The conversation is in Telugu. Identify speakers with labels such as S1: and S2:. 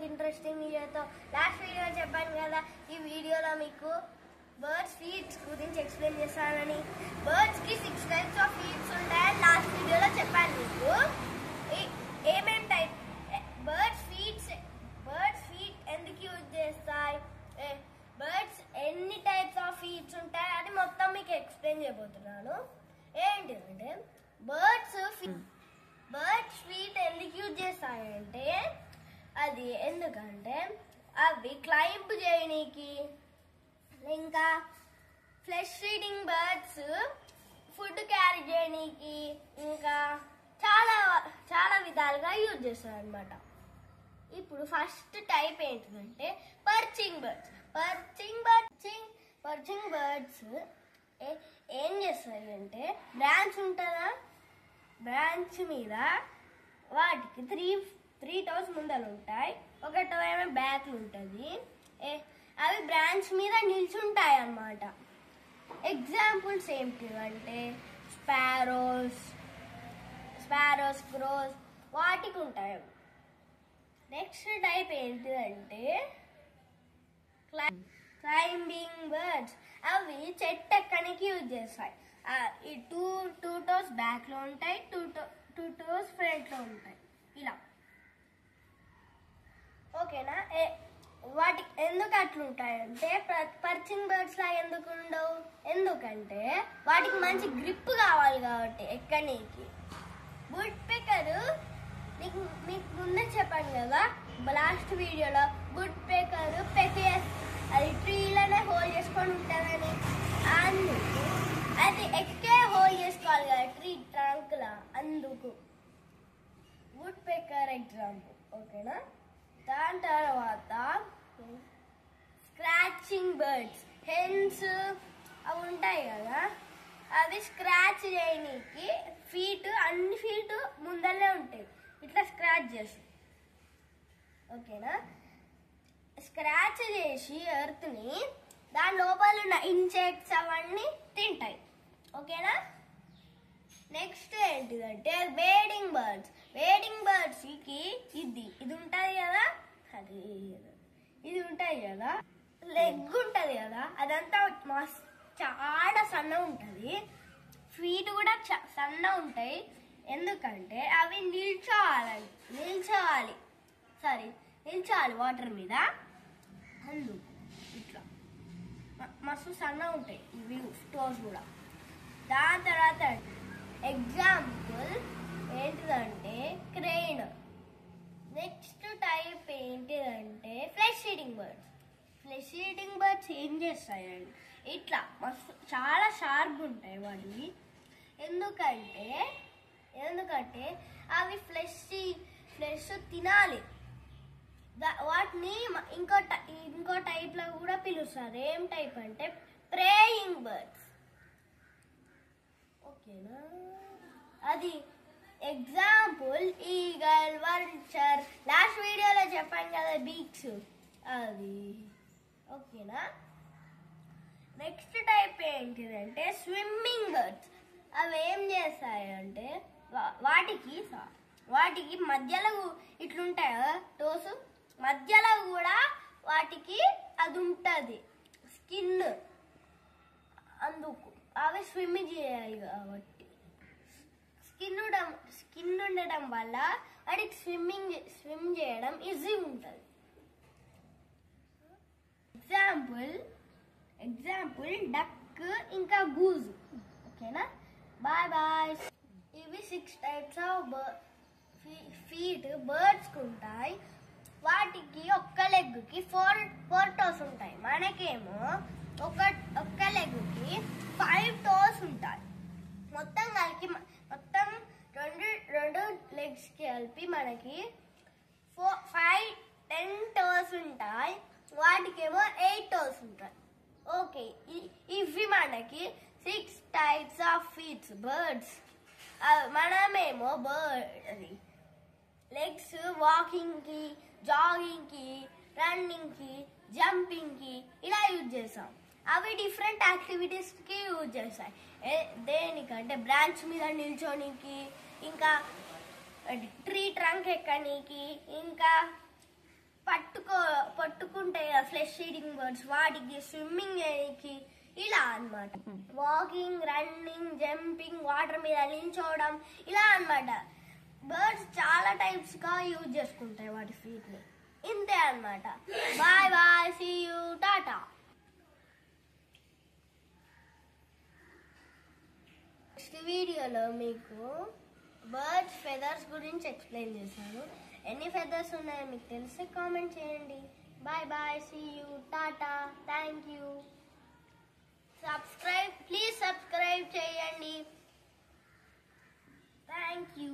S1: ఇంట్రెస్టింగ్ వీడియోతో లాస్ట్ వీడియో చెప్పాను కదా, ఈ వీడియోలో మీకు బర్డ్స్ ఫీడ్స్ గురించి ఎక్స్ప్లెయిన్ చేస్తానని. బర్డ్స్ కి 6 టైప్స్ ఆఫ్ ఫీడ్స్ ఉంటాయని లాస్ట్ వీడియోలో చెప్పాను మీకు. ఏమేం టైప్ బర్డ్స్ ఫీడ్ ఎందుకు యూజ్ చేస్తాయి, బర్డ్స్ ఎన్ని టైప్స్ ఆఫ్ ఫీడ్స్ ఉంటాయి అని మొత్తం మీకు ఎక్స్ప్లెయిన్ చేయబోతున్నాను. ఏంటిదంటే బర్డ్స్ ఫీడ్ ఎందుకు యూజ్ చేస్తాయంటే అది ఎందుకంటే అవి క్లైంబ్ చేయడానికి, ఇంకా flesh feeding birds food carry చేయడానికి, ఇంకా చాలా చాలా విధాలుగా యూజ్ చేస్తారు అనమాట. ఇప్పుడు ఫస్ట్ టైప్ ఏంటిదంటే పర్చింగ్ బర్డ్స్. పర్చింగ్ బర్డ్స్ ఏం చేస్తాయి అంటే బ్రాంచ్ ఉంటుందా, బ్రాంచ్ మీద వాటికి త్రీ టోస్ ముందలు ఉంటాయి, ఒకటో ఏమో బ్యాక్లు ఉంటుంది. అవి బ్రాంచ్ మీద నిల్చుంటాయి అన్నమాట. ఎగ్జాంపుల్స్ ఏంటివంటే స్పారోస్, క్రోస్ వాటికి ఉంటాయి. నెక్స్ట్ టైప్ ఏంటిదంటే క్లైంబింగ్ బర్డ్స్. అవి చెట్టు ఎక్కడానికి యూజ్ చేస్తాయి. ఈ టూ టోస్ బ్యాక్ లో ఉంటాయి, టూ టోస్ ఫ్రంట్ లో ఉంటాయి, ఇలా. ఓకేనా? వాటికి ఎందుకు అట్లుంటాయంటే పర్చింగ్ బర్డ్స్ లా ఎందుకు ఉండవు, ఎందుకంటే వాటికి మంచి గ్రిప్ కావాలి కాబట్టి ఎక్కడానికి. వుడ్ పెకర్ మీకు ముందే చెప్పాను కదా లాస్ట్ వీడియోలో, వుడ్ పెకర్ అది ట్రీలోనే హోల్ చేసుకొని ఉంటుందని. అందుకు అది ఎక్కే హోల్ చేసుకోవాలి కదా ట్రీ ట్రంక్ లా, అందుకు వుడ్ పెకర్ ఎగ్జాంపుల్. ఓకేనా? దాని తర్వాత స్క్రాచింగ్ బర్డ్స్, హెన్స్ అవి ఉంటాయి కదా, అవి స్క్రాచ్ చేయడానికి అన్ని ఫీట్ ముందరనే ఉంటాయి, ఇట్లా స్క్రాచ్ చేసి. ఓకేనా? స్క్రాచ్ చేసి ఎర్త్ని దాని లోపల ఉన్న ఇన్సెక్ట్స్ అవన్నీ తింటాయి. ఓకేనా? నెక్స్ట్ ఏంటిదంటే వేడింగ్ బర్డ్స్ కి ఇది ఉంటుంది కదా, ఇది ఉంటుంది కదా, లెగ్ ఉంటుంది కదా, అదంతా చాలా సన్న ఉంటుంది, ఫీట్ కూడా సన్న ఉంటాయి. ఎందుకంటే అవి నిల్చోవాలి వాటర్ మీద, అందుకు ఇట్లా మస్తు సన్న ఉంటాయి ఇవి టోస్ కూడా. దాని తర్వాత ఎగ్జాంపుల్ ఏంటిదంటే క్రెయిన్. నెక్స్ట్ టైప్ ఏంటిదంటే ఫ్లెష్ ఈటింగ్ బర్డ్స్ ఏం చేస్తాయండి, ఇట్లా మస్తు చాలా షార్ప్ ఉంటాయి వాటివి. ఎందుకంటే అవి ఫ్లెష్ తినాలి. వాటిని ఇంకో టైప్ లో కూడా పిలుస్తారు. ఏం టైప్ అంటే ప్రేయింగ్ బర్డ్స్. ఓకేనా? అది ఎగ్జాంపుల్ ఈగల్, వర్చర్, లాస్ట్ వీడియోలో చెప్పాను కదా బీక్స్, అది. ఓకేనా? నెక్స్ట్ టైప్ ఏంటిదంటే స్విమ్మింగ్ బర్డ్స్. అవి ఏం చేస్తాయంటే వాటికి మధ్యలో ఇట్లుంటాయి కదా టోస్, మధ్యలో కూడా వాటికి అది ఉంటుంది స్కిన్, అందుకు అవి స్విమ్ చేయాలి కాబట్టి. స్కిన్ ఉండడం వల్ల వాటికి స్విమ్ చేయడం ఈజీ ఉంటుంది. ఎగ్జాంపుల్ డక్ ఇంకా గూజ్. ఓకేనా? బాయ్. ఇవి 6 టైప్స్ ఆఫ్ ఫీట్ బర్డ్స్ ఉంటాయి. వాటికి ఒక్క లెగ్కి 4 టోస్ ఉంటాయి. మనకేమో ఒక్క లెగ్కి 5 టోస్ ఉంటాయి. మొత్తం రెండు లెగ్స్ కి కలిపి మనకి 10 టోస్ ఉంటాయి. వాటికేమో 8 టోస్ ఉంటాయి. ఓకే, ఇవి మనకి 6 టైప్స్ ఆఫ్ ఫీట్స్ బర్డ్స్. మనమేమో లెగ్స్ వాకింగ్ కి, జాగింగ్ కి, రన్నింగ్ కి, జంపింగ్ కి ఇలా యూజ్ చేస్తాం. అవి డిఫరెంట్ యాక్టివిటీస్ కి యూజ్ చేస్తాయి. దేనికంటే బ్రాంచ్ మీద నిల్చోనికి, ఇంకా ట్రీ ట్రంక్ ఎక్కడానికి, ఇంకా పట్టుకుంటే ఫ్లెష్ ఈటింగ్ బర్డ్స్, వాటికి స్విమ్మింగ్ చేయడానికి ఇలా అన్నమాట. వాకింగ్, రన్నింగ్, జంపింగ్, వాటర్ మీద నిల్చోవడం ఇలా అన్నమాట. బర్డ్స్ చాలా టైప్స్ గా యూజ్ చేసుకుంటాయి వాటి ఫీట్ ని. ఇంతే అన్నమాట. Bye bye, see you, tata. Next వీడియోలో మీకు బర్డ్స్ ఫెదర్స్ గురించి ఎక్స్ప్లెయిన్ చేశాను. ఎన్ని ఫెదర్స్ ఉన్నాయో మీకు తెలిసి కామెంట్ చేయండి. Bye bye, see you, tata, thank you. Please subscribe చేయండి. Thank you.